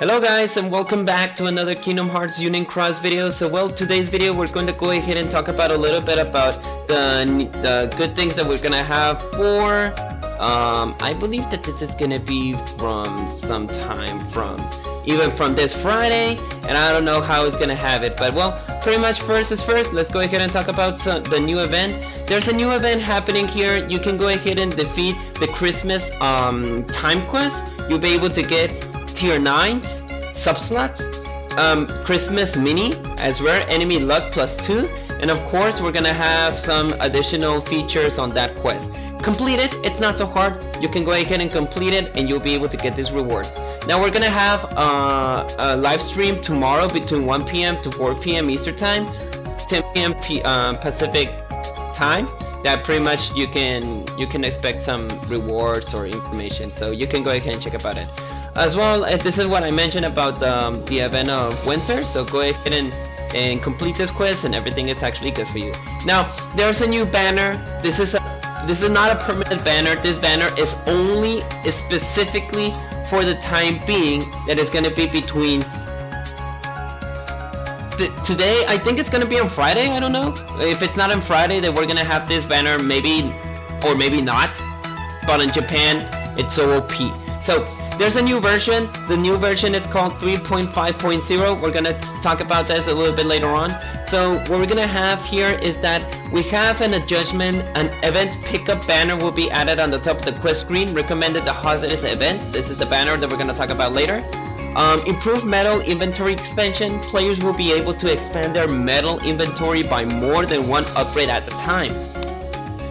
Hello guys, and welcome back to another Kingdom Hearts Union Cross video. So today's video we're going to go ahead and talk about a little bit about the good things that we're gonna have for I believe that this is gonna be from sometime even from this Friday, and I don't know how it's gonna have it, but well, pretty much first is first. Let's go ahead and talk about the new event. There's a new event happening here. You can go ahead and defeat the Christmas time quest. You'll be able to get tier 9s, subslots, Christmas mini as rare enemy luck +2, and of course we're gonna have some additional features on that quest. Complete it, it's not so hard. You can go ahead and complete it and you'll be able to get these rewards. Now we're gonna have a live stream tomorrow between 1 p.m. to 4 p.m. Eastern time, 10 p.m. Pacific time. That pretty much you can expect some rewards or information, so you can go ahead and check about it. As well, this is what I mentioned about the event of winter, so go ahead and complete this quest and everything is actually good for you. Now there's a new banner. This is not a permanent banner. This banner is specifically for the time being. That is going to be between today. I think it's going to be on Friday. I don't know if it's not on Friday, then we're going to have this banner, maybe or maybe not, but in Japan it's so OP. So there's a new version. The new version is called 3.5.0. We're gonna talk about this a little bit later on. So what we're gonna have here is that we have an adjustment. An event pickup banner will be added on the top of the quest screen. Recommended the hazardous events. This is the banner that we're gonna talk about later. Improved metal inventory expansion. Players will be able to expand their metal inventory by more than one upgrade at a time.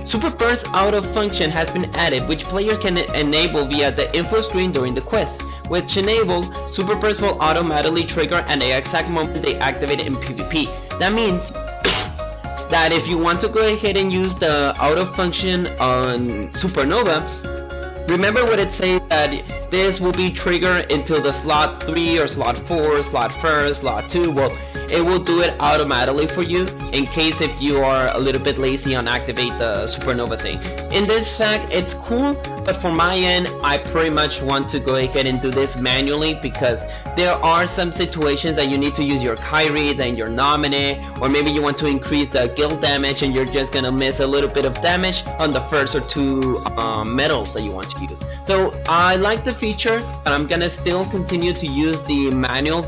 Super Burst out of function has been added, which players can enable via the info screen during the quest. Which enabled, Super Burst will automatically trigger at the exact moment they activate it in PvP. That means that if you want to go ahead and use the out of function on Supernova, remember what it says, that this will be triggered until the slot 3 or slot 4, slot 1, slot 2. Well, it will do it automatically for you in case if you are a little bit lazy on activate the Supernova thing. In this fact, it's cool, but for my end, I pretty much want to go ahead and do this manually, because there are some situations that you need to use your Kyrie, then your Namine, or maybe you want to increase the guild damage and you're just gonna miss a little bit of damage on the first or two medals that you want to use. So I like the feature, but I'm gonna still continue to use the manual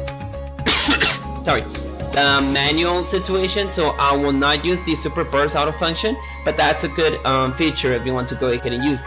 the manual situation, so I will not use the Super Burst out of function, but that's a good feature if you want to go ahead and use it.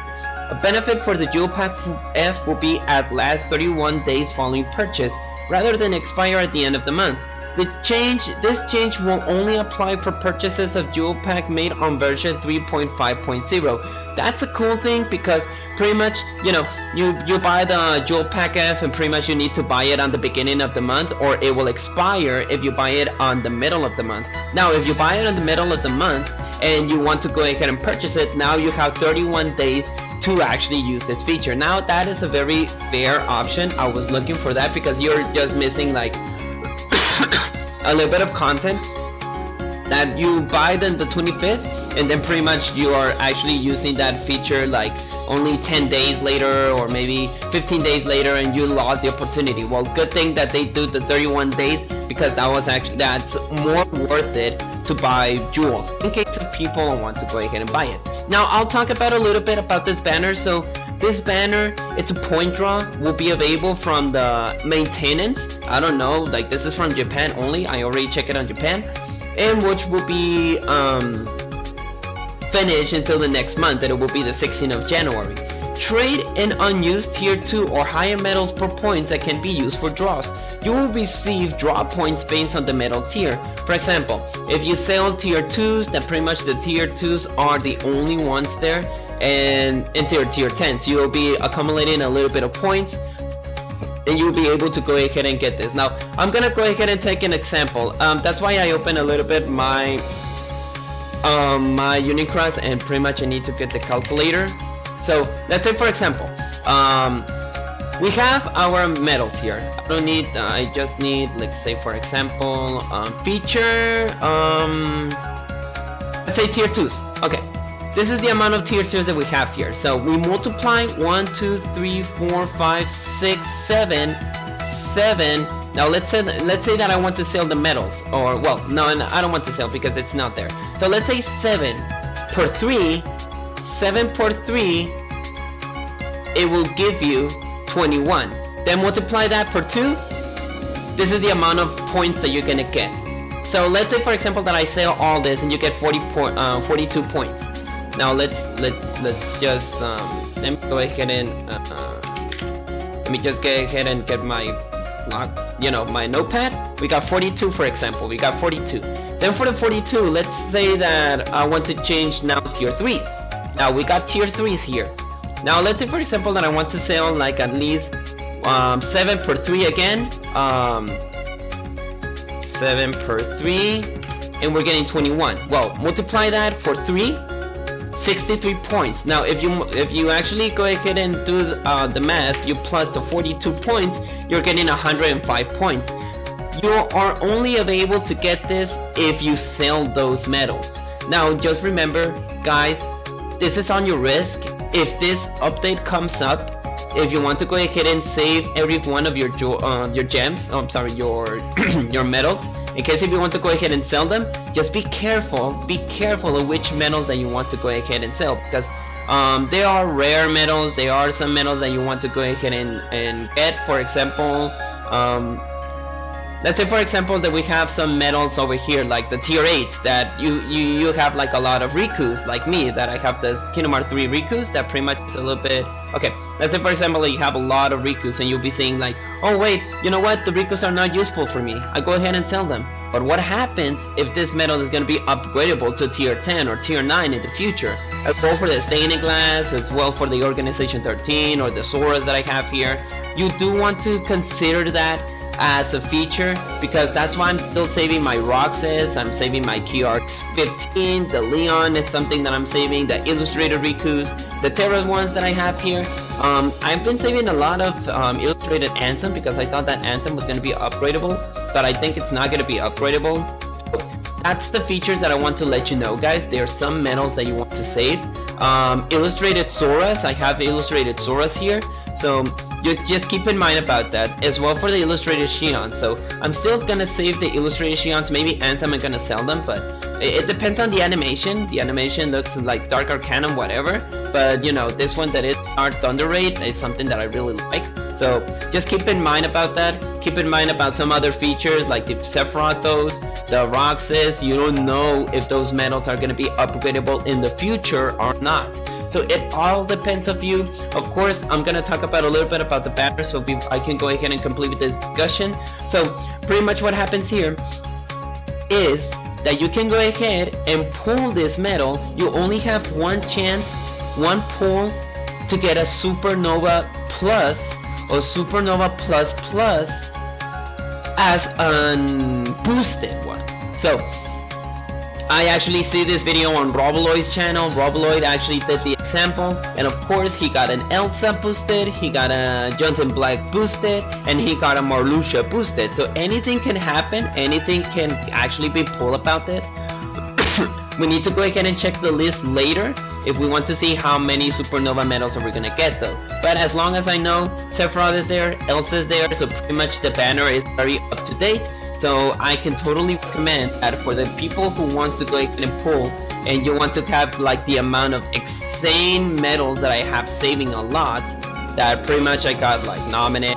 A benefit for the Jewel Pack F will be at last 31 days following purchase, rather than expire at the end of the month. This change will only apply for purchases of Jewel Pack made on version 3.5.0. That's a cool thing, because pretty much, you know, you buy the Jewel Pack F and pretty much you need to buy it on the beginning of the month, or it will expire if you buy it on the middle of the month. Now if you buy it on the middle of the month and you want to go ahead and purchase it, now you have 31 days to actually use this feature. Now that is a very fair option. I was looking for that because you're just missing like a little bit of content that you buy then the 25th, and then pretty much you are actually using that feature like only 10 days later or maybe 15 days later, and you lost the opportunity. Well, good thing that they do the 31 days, because that's more worth it to buy jewels in case of people want to go ahead and buy it. Now I'll talk about a little bit about this banner. So this banner, it's a point draw, will be available from the maintenance. I don't know, like this is from Japan only. I already checked it on Japan, and which will be finished until the next month, and it will be the 16th of January. Trade in unused tier 2 or higher medals per points that can be used for draws. You will receive draw points based on the medal tier. For example, if you sell tier 2s, then pretty much the tier 2s are the only ones there, and enter tier 10s, you will be accumulating a little bit of points and you'll be able to go ahead and get this. Now I'm gonna go ahead and take an example. That's why I open a little bit my Unicross, and pretty much I need to get the calculator. So let's say for example, we have our medals here. I just need, let's say for example, feature, let's say tier 2s. Okay, This is the amount of tier 2s that we have here. So we multiply 1, 2, 3, 4, 5, 6, 7, 7. Now let's say that I want to sell the metals, or well, no, I don't want to sell because it's not there. So let's say 7 per 3, 7 per 3, it will give you 21. Then multiply that per 2. This is the amount of points that you're gonna get. So let's say, for example, that I sell all this and you get 42 points. Now let's just let me go ahead and let me just go ahead and get my my notepad. We got 42, for example. We got 42. Then for the 42, let's say that I want to change now tier 3s. Now we got tier 3s here. Now let's say, for example, that I want to sell like at least 7 per 3 again. 7 per 3, and we're getting 21. Well, multiply that for 3, 63 points. Now if you actually go ahead and do the math, you plus the 42 points, you're getting 105 points. You are only able to get this if you sell those metals. Now just remember, guys, this is on your risk. If this update comes up, if you want to go ahead and save every one of your gems, your metals, in case if you want to go ahead and sell them, just be careful of which metals that you want to go ahead and sell, because there are rare metals, there are some metals that you want to go ahead and get. For example, let's say, for example, that we have some metals over here like the tier 8s that you have like a lot of Rikus, like me, that I have the Kingdom Hearts 3 Rikus that pretty much is a little bit okay. Let's say, for example, that you have a lot of Rikus and you'll be saying like, oh wait, you know what, the Rikus are not useful for me, I go ahead and sell them. But what happens if this metal is going to be upgradable to tier 10 or tier 9 in the future? As well for the stained glass, as well for the Organization 13 or the Soras that I have here. You do want to consider that as a feature, because that's why I'm still saving my Roxas, I'm saving my KHUX 15, the Leon is something that I'm saving, the Illustrated Rikus, the Terra ones that I have here. I've been saving a lot of Illustrated Ansem because I thought that Ansem was going to be upgradable, but I think it's not going to be upgradable. So that's the features that I want to let you know, guys. There are some metals that you want to save. Illustrated Soras, I have Illustrated Soras here, so you just keep in mind about that, as well for the Illustrated Shions. So I'm still gonna save the Illustrated Shions. Maybe Ansem I'm gonna sell them, but it depends on the animation. The animation looks like Dark Arcanum, whatever, but you know, this one that is Art Thunder Raid is something that I really like. So just keep in mind about that. Keep in mind about some other features like the Sephirothos, the Roxas. You don't know if those metals are gonna be upgradable in the future or not. So it all depends of you. Of course, I'm gonna talk about a little bit about the banner, so I can go ahead and complete this discussion. So pretty much what happens here is that you can go ahead and pull this metal. You only have one chance, one pull, to get a Supernova Plus or Supernova Plus Plus as a boosted one. So I actually see this video on Robuloid's channel. Robuloid actually did the example, and of course he got an Elsa boosted, he got a Johnson Black boosted, and he got a Marluxia boosted. So anything can happen, anything can actually be pulled about this. We need to go ahead and check the list later if we want to see how many Supernova medals are we gonna get though. But as long as I know Sephiroth is there, Elsa is there, so pretty much the banner is very up to date. So I can totally recommend that for the people who wants to go ahead and pull, and you want to have like the amount of insane medals that I have saving a lot, that pretty much I got like Namine,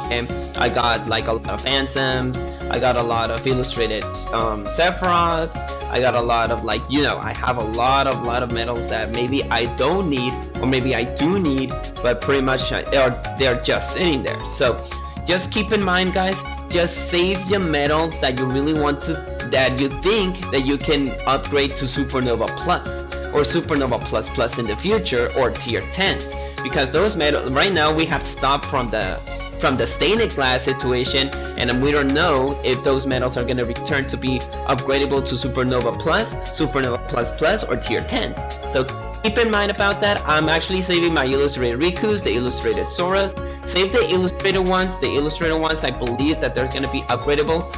I got like a lot of Ansems, I got a lot of Illustrated Sephiroths, I got a lot of like, you know, I have a lot of medals that maybe I don't need, or maybe I do need, but pretty much they're just sitting there. So just keep in mind, guys, just save your medals that you really want to, that you think that you can upgrade to Supernova Plus or Supernova Plus Plus in the future, or tier 10s, because those medals right now we have stopped from the stained glass situation, and we don't know if those medals are going to return to be upgradable to Supernova Plus, Supernova Plus Plus, or tier 10s. So keep in mind about that. I'm actually saving my Illustrated Rikus, the Illustrated Soras. Save the Illustrated ones. The Illustrated ones, I believe that there's going to be upgradables.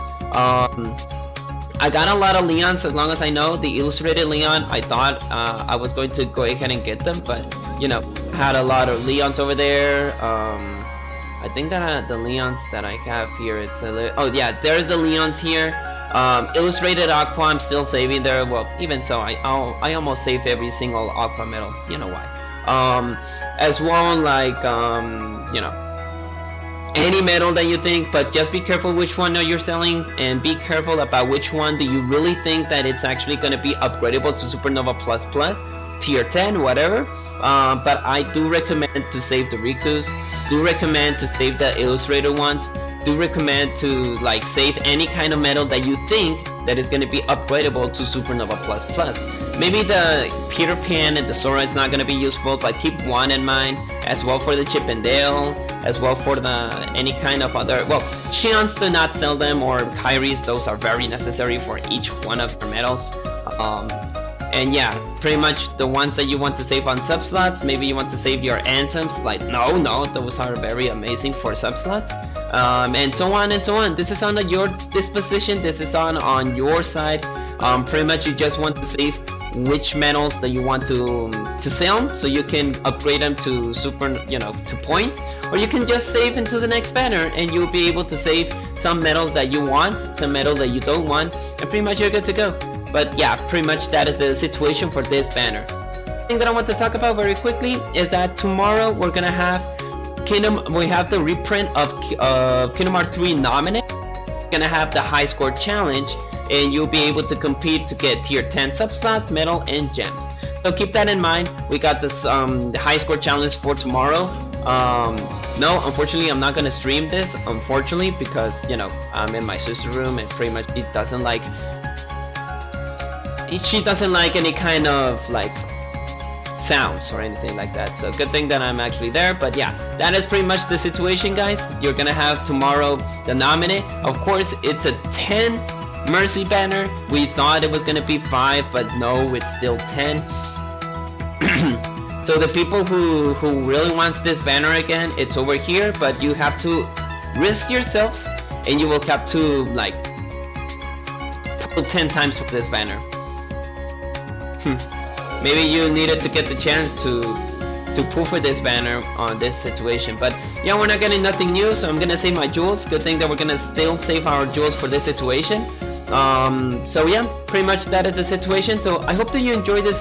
I got a lot of Leons. As long as I know the Illustrated Leon, I thought I was going to go ahead and get them, but you know, had a lot of Leons over there. I think that the Leons that I have here, it's oh yeah, there's the Leons here. Illustrated Aqua, I'm still saving there. Well, even so, I almost save every single Aqua medal. You know why? As well, like you know, any medal that you think, but just be careful which one you're selling, and be careful about which one do you really think that it's actually going to be upgradable to Supernova Plus Plus, tier 10, whatever. But I do recommend to save the Rikus, do recommend to save the illustrated ones, do recommend to like save any kind of medal that you think that is going to be upgradable to Supernova Plus Plus. Maybe the Peter Pan and the Sora, it's not going to be useful, but keep one in mind, as well for the Chip and Dale, as well for the any kind of other, well, Xions do not sell them, or Kairis, those are very necessary for each one of your medals. And yeah, pretty much the ones that you want to save on subslots, maybe you want to save your anthems, like no, those are very amazing for subslots. And so on and so on. This is on your disposition, this is on your side. Pretty much you just want to save which medals that you want to sell, so you can upgrade them to super, you know, to points, or you can just save into the next banner and you'll be able to save some medals that you want, some medals that you don't want, and pretty much you're good to go. But yeah, pretty much that is the situation for this banner. The thing that I want to talk about very quickly is that tomorrow we're gonna have we have the reprint of Kingdom Hearts 3 Namine. We're gonna have the high score challenge, and you'll be able to compete to get tier 10 subslots, medal, and gems. So keep that in mind. We got this the high score challenge for tomorrow. No, unfortunately I'm not gonna stream this, unfortunately, because you know I'm in my sister's room and pretty much she doesn't like any kind of like sounds or anything like that, so good thing that I'm actually there. But yeah, that is pretty much the situation, guys. You're gonna have tomorrow the Namine. Of course, it's a 10 Mercy banner. We thought it was gonna be 5, but no, it's still 10. So the people who really wants this banner again, it's over here, but you have to risk yourselves and you will have to like pull 10 times for this banner. Maybe you needed to get the chance to pull for this banner on this situation. But yeah, we're not getting nothing new, so I'm gonna save my jewels. Good thing that we're gonna still save our jewels for this situation. So yeah, pretty much that is the situation. So I hope that you enjoyed this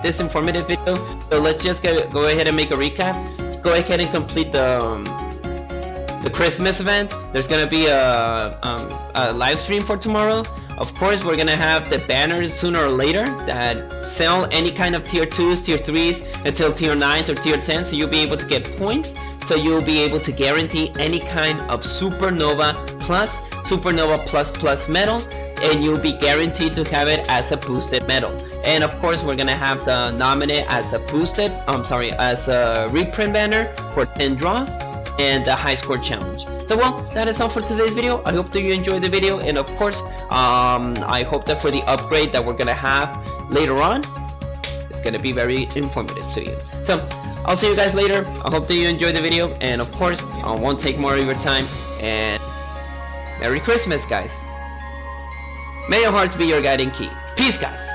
this informative video. So let's just go ahead and make a recap. Go ahead and complete the Christmas event. There's gonna be a live stream for tomorrow. Of course, we're gonna have the banners sooner or later that sell any kind of tier 2s, tier 3s until tier 9s or tier 10s, so you'll be able to get points. So you'll be able to guarantee any kind of Supernova Plus, Supernova Plus Plus medal, and you'll be guaranteed to have it as a boosted medal. And of course, we're gonna have the Namine as a boosted, as a reprint banner for 10 draws, and the high score challenge. So well, that is all for today's video. I hope that you enjoyed the video, and of course I hope that for the upgrade that we're gonna have later on, it's gonna be very informative to you. So I'll see you guys later. I hope that you enjoyed the video, and of course I won't take more of your time, and Merry Christmas, guys. May your hearts be your guiding key. Peace, guys.